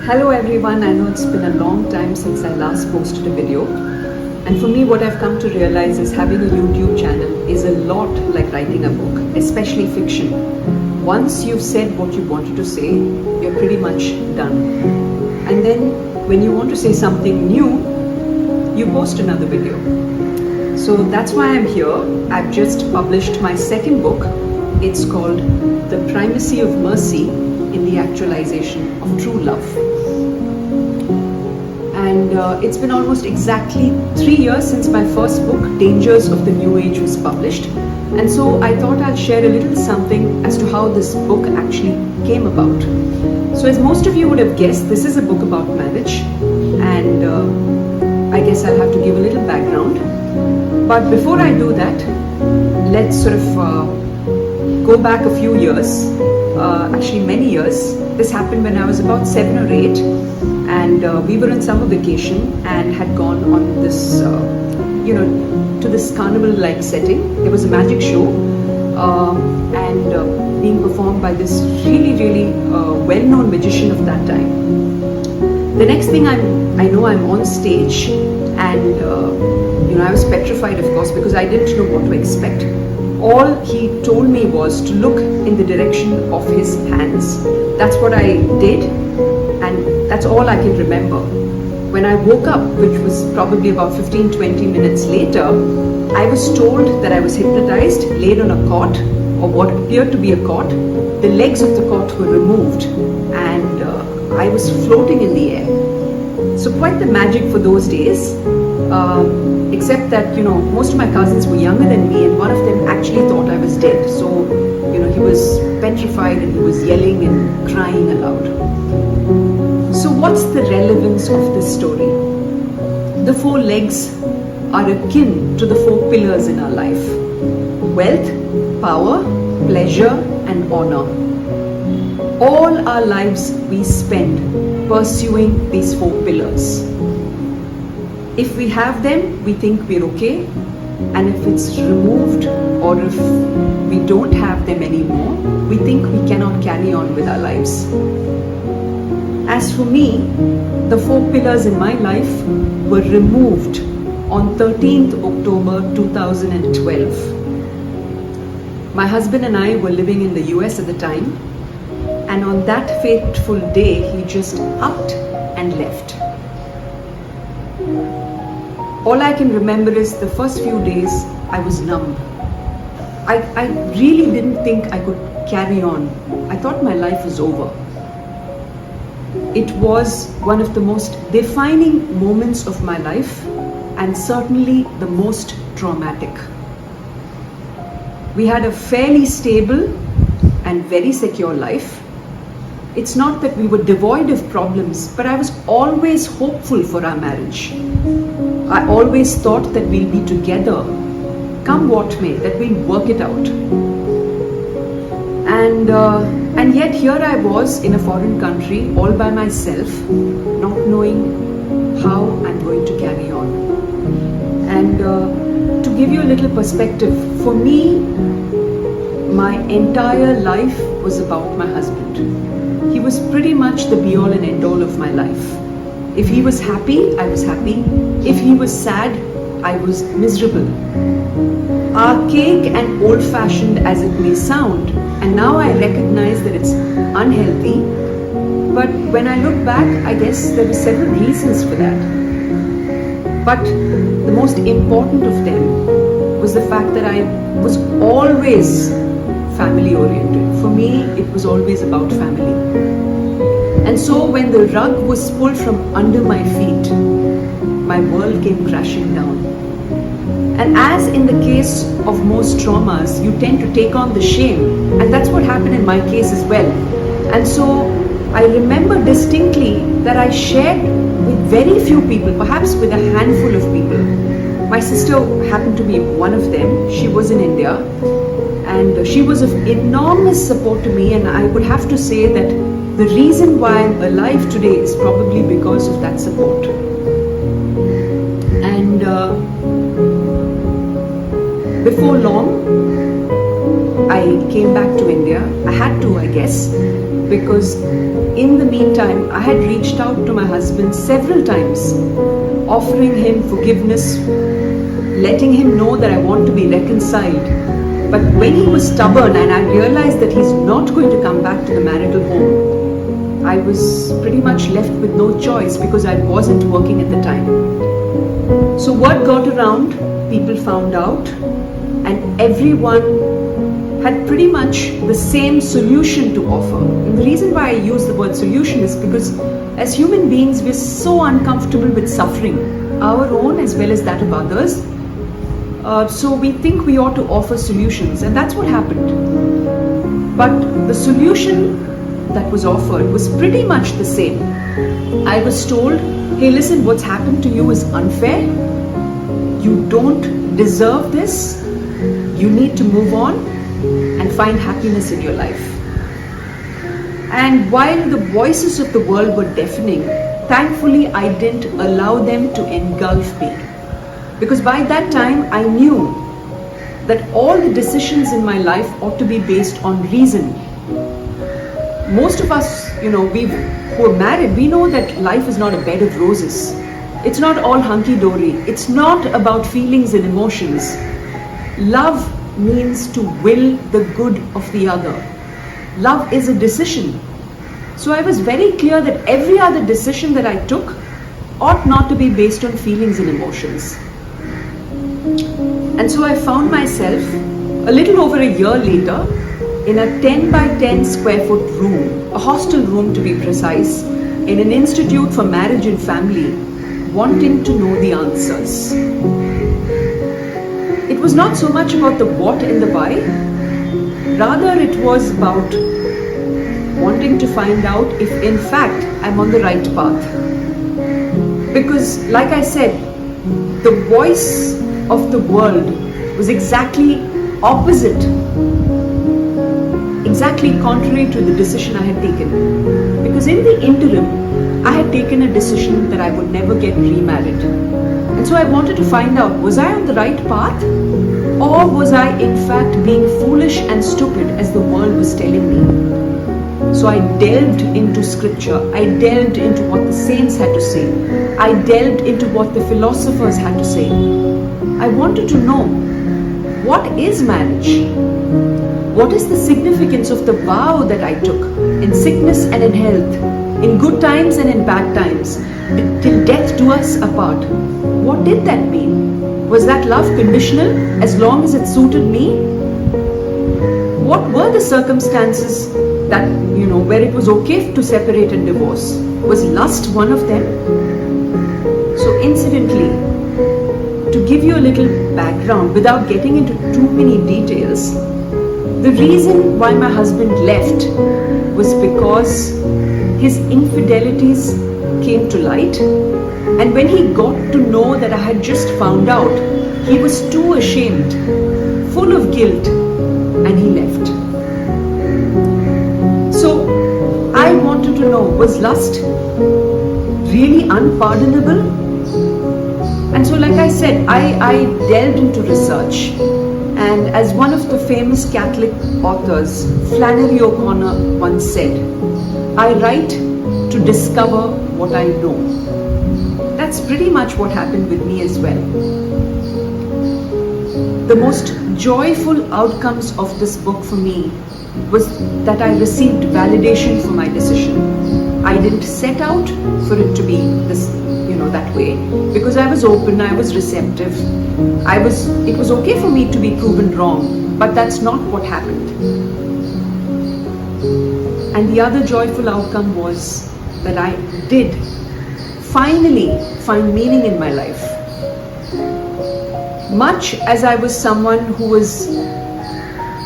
Hello everyone, I know it's been a long time since I last posted a video, and for me what I've come to realize is having a YouTube channel is a lot like writing a book, especially fiction. Once you've said what you wanted to say, you're pretty much done. And then when you want to say something new, you post another video. So that's why I'm here. I've just published my second book. It's called The Primacy of Mercy in the Actualization of True Love. And it's been almost exactly 3 years since my first book, Dangers of the New Age, was published. And so I thought I'll share a little something as to how this book actually came about. So as most of you would have guessed, this is a book about marriage. And I guess I'll have to give a little background. But before I do that, let's sort of go back a few years, actually many years. This happened when I was about 7 or 8, and we were on summer vacation and had gone on this, to this carnival-like setting. There was a magic show and being performed by this really well-known magician of that time. The next thing I know I'm on stage, and I was petrified, of course, because I didn't know what to expect. All he told me was to look in the direction of his hands. That's what I did, and that's all I can remember. When I woke up, which was probably about 15-20 minutes later, I was told that I was hypnotized, laid on a cot, or what appeared to be a cot. The legs of the cot were removed, and I was floating in the air. So quite the magic for those days. Except that, most of my cousins were younger than me, and one of them actually thought I was dead. So, he was petrified and he was yelling and crying aloud. So what's the relevance of this story? The 4 legs are akin to the 4 pillars in our life: wealth, power, pleasure, and honor. All our lives we spend pursuing these 4 pillars. If we have them, we think we're okay, and if it's removed or if we don't have them anymore, we think we cannot carry on with our lives. As for me, the 4 pillars in my life were removed on 13th October 2012. My husband and I were living in the US at the time, and on that fateful day, he just upped and left. All I can remember is the first few days I was numb. I really didn't think I could carry on. I thought my life was over. It was one of the most defining moments of my life, and certainly the most traumatic. We had a fairly stable and very secure life. It's not that we were devoid of problems, but I was always hopeful for our marriage. I always thought that we'll be together, come what may, that we'll work it out. And yet here I was in a foreign country, all by myself, not knowing how I'm going to carry on. And to give you a little perspective, for me, my entire life was about my husband. He was pretty much the be-all and end-all of my life. If he was happy, I was happy. If he was sad, I was miserable. Archaic and old-fashioned as it may sound, and now I recognize that it's unhealthy, but when I look back, I guess there were several reasons for that. But the most important of them was the fact that I was always family-oriented. For me, it was always about family. And so when the rug was pulled from under my feet, my world came crashing down. And as in the case of most traumas, you tend to take on the shame. And that's what happened in my case as well. And so I remember distinctly that I shared with very few people, perhaps with a handful of people. My sister happened to be one of them. She was in India. And she was of enormous support to me, and I would have to say that the reason why I'm alive today is probably because of that support. And before long, I came back to India. I had to, I guess, because in the meantime, I had reached out to my husband several times, offering him forgiveness, letting him know that I want to be reconciled. But when he was stubborn and I realized that he's not going to come back to the marital home, I was pretty much left with no choice because I wasn't working at the time. So word got around, people found out, and everyone had pretty much the same solution to offer. And the reason why I use the word solution is because as human beings, we're so uncomfortable with suffering, our own as well as that of others. So we think we ought to offer solutions, and that's what happened. But the solution that was offered was pretty much the same. I was told, hey, listen, what's happened to you is unfair. You don't deserve this. You need to move on and find happiness in your life. And while the voices of the world were deafening, thankfully I didn't allow them to engulf me. Because by that time I knew that all the decisions in my life ought to be based on reason. Most of us, who are married, we know that life is not a bed of roses. It's not all hunky-dory. It's not about feelings and emotions. Love means to will the good of the other. Love is a decision. So I was very clear that every other decision that I took ought not to be based on feelings and emotions. And so I found myself a little over a year later in a 10 by 10 square foot room, a hostel room to be precise, in an institute for marriage and family, wanting to know the answers. It was not so much about the what and the why, rather it was about wanting to find out if in fact I'm on the right path. Because like I said, the voice of the world was exactly opposite, exactly contrary to the decision I had taken. Because in the interim, I had taken a decision that I would never get remarried. And so I wanted to find out, was I on the right path? Or was I in fact being foolish and stupid as the world was telling me? So I delved into scripture, I delved into what the saints had to say, I delved into what the philosophers had to say. I wanted to know, what is marriage? What is the significance of the vow that I took in sickness and in health, in good times and in bad times, till death do us apart? What did that mean? Was that love conditional as long as it suited me? What were the circumstances that, where it was okay to separate and divorce? Was lust one of them? So incidentally, to give you a little background without getting into too many details, the reason why my husband left was because his infidelities came to light, and when he got to know that I had just found out, he was too ashamed, full of guilt, and he left. So I wanted to know, was lust really unpardonable? And so like I said, I delved into research, and as one of the famous Catholic authors, Flannery O'Connor, once said, I write to discover what I know. That's pretty much what happened with me as well. The most joyful outcomes of this book for me was that I received validation for my decision. I didn't set out for it to be this, that way, because I was open, I was receptive. It was okay for me to be proven wrong, but that's not what happened. And the other joyful outcome was that I did finally find meaning in my life. Much as I was someone who was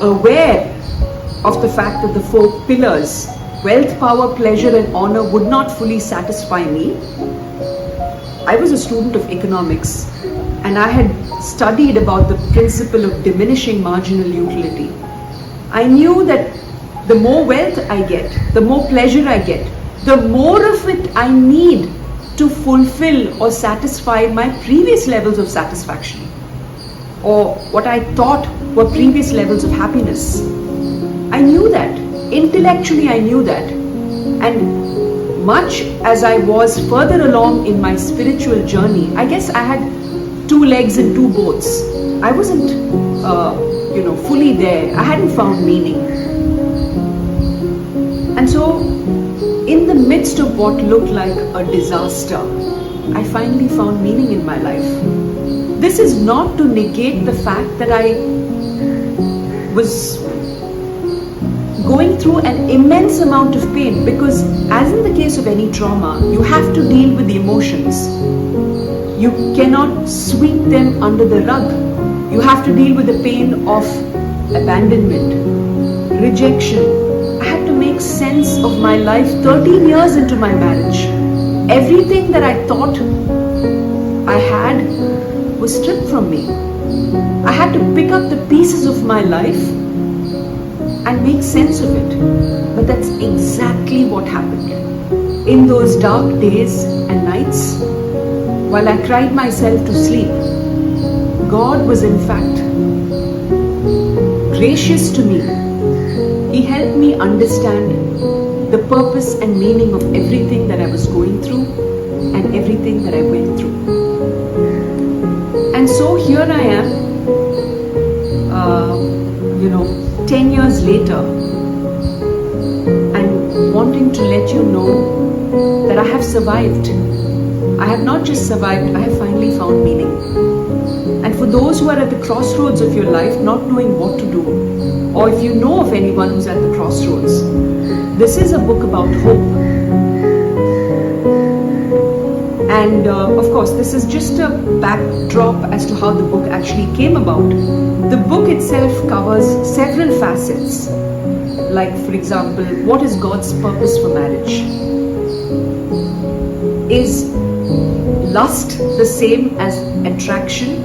aware of the fact that the 4 pillars, wealth, power, pleasure and honor, would not fully satisfy me, I was a student of economics, and I had studied about the principle of diminishing marginal utility. I knew that the more wealth I get, the more pleasure I get, the more of it I need to fulfill or satisfy my previous levels of satisfaction, or what I thought were previous levels of happiness. I knew that. Intellectually I knew that. And much as I was further along in my spiritual journey, I guess I had two legs in two boats. I wasn't, fully there. I hadn't found meaning. And so, in the midst of what looked like a disaster, I finally found meaning in my life. This is not to negate the fact that I was going through an immense amount of pain, because as in the case of any trauma, you have to deal with the emotions. You cannot sweep them under the rug. You have to deal with the pain of abandonment, rejection. I had to make sense of my life 13 years into my marriage. Everything that I thought I had was stripped from me. I had to pick up the pieces of my life and make sense of it. But that's exactly what happened. In those dark days and nights, while I cried myself to sleep, God was in fact gracious to me. He helped me understand the purpose and meaning of everything that I was going through and everything that I went through. And so here I am, 10 years later, and wanting to let you know that I have survived. I have not just survived, I have finally found meaning. And for those who are at the crossroads of your life, not knowing what to do, or if you know of anyone who's at the crossroads, this is a book about hope. And of course, this is just a backdrop as to how the book actually came about. The book itself covers several facets, like, for example, what is God's purpose for marriage? Is lust the same as attraction?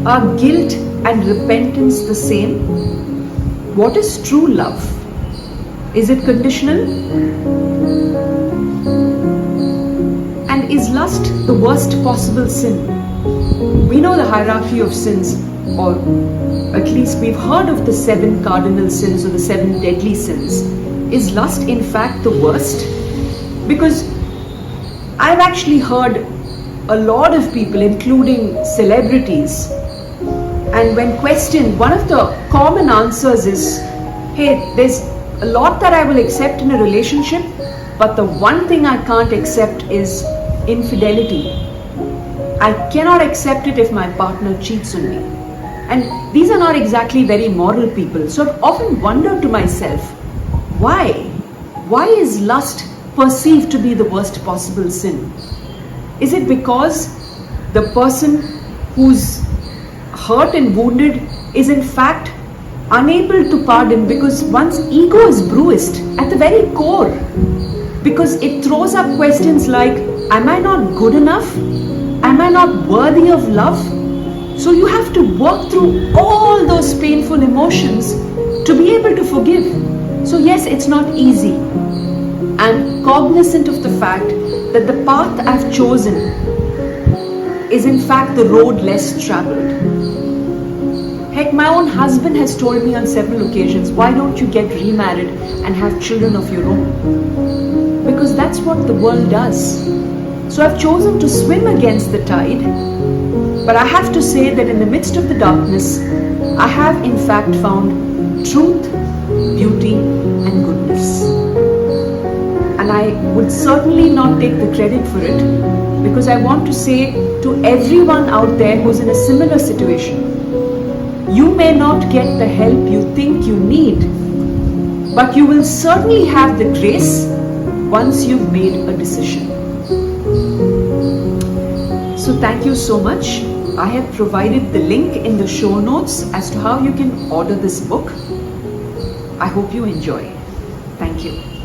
Are guilt and repentance the same? What is true love? Is it conditional? And is lust the worst possible sin? We know the hierarchy of sins, or at least we've heard of the 7 cardinal sins or the 7 deadly sins. Is lust in fact the worst? Because I've actually heard a lot of people, including celebrities, and when questioned, one of the common answers is, hey, there's a lot that I will accept in a relationship, but the one thing I can't accept is infidelity. I cannot accept it if my partner cheats on me. And these are not exactly very moral people. So I've often wondered to myself, why? Why is lust perceived to be the worst possible sin? Is it because the person who's hurt and wounded is in fact unable to pardon because one's ego is bruised at the very core? Because it throws up questions like, am I not good enough? Am I not worthy of love? So you have to work through all those painful emotions to be able to forgive. So yes, it's not easy. I'm cognizant of the fact that the path I've chosen is in fact the road less traveled. Heck, my own husband has told me on several occasions, why don't you get remarried and have children of your own? Because that's what the world does. So I've chosen to swim against the tide, but I have to say that in the midst of the darkness, I have in fact found truth, beauty and goodness. And I would certainly not take the credit for it, because I want to say to everyone out there who's in a similar situation, you may not get the help you think you need, but you will certainly have the grace once you've made a decision. So thank you so much. I have provided the link in the show notes as to how you can order this book. I hope you enjoy. Thank you.